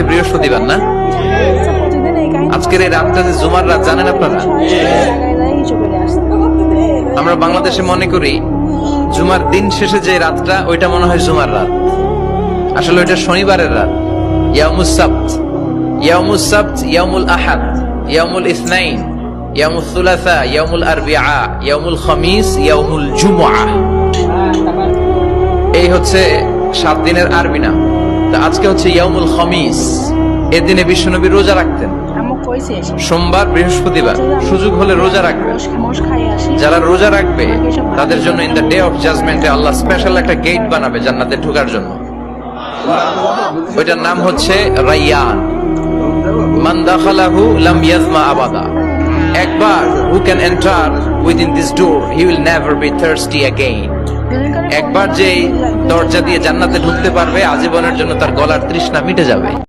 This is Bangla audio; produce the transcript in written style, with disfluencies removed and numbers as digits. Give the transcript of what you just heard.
আজকে বৃহস্পতিবার না? আজকের এই রাতটা যে জুমার রাত জানেন আপনারা? আমরা বাংলাদেশে মনে করি জুমার দিন শেষে যে রাতটা ওইটা মনে হয় জুমার রাত, আসলে ওইটা শনিবারের রাত। ইয়াউমুস সাবত, ইয়াউমুস সাবত, ইয়াউমুল আহাদ, ইয়াউমুল ইসনাইন, ইয়াউমুল সুলাসা, ইয়াউমুল আরবিআ, ইয়াউমুল খামিস, ইয়াউমুল জুমআ। এই হচ্ছে 7 দিনের আরবি নাম। তো আজকে হচ্ছে ইয়াউমুল খামিস। এই দিনে বিশ্বনবী রোজা রাখতেন। সোমবার, বৃহস্পতিবার সুযোগ হলে রোজা রাখবেন। যারা রোজা রাখবে তাদের জন্য ইন দ্য ডে অফ জাজমেন্টে আল্লাহ স্পেশাল একটা গেট বানাবে জান্নাতে ঢোকার জন্য। ওইটার নাম হচ্ছে রাইয়ান। মান দাখালাহু লাম ইয়াজমা আবাদা। একবার who can enter within this door he will never be thirsty again. একবার যে দরজা দিয়ে জান্নাতে ঢুকতে পারবে আজীবনের জন্য তার গলার তৃষ্ণা মিটে যাবে।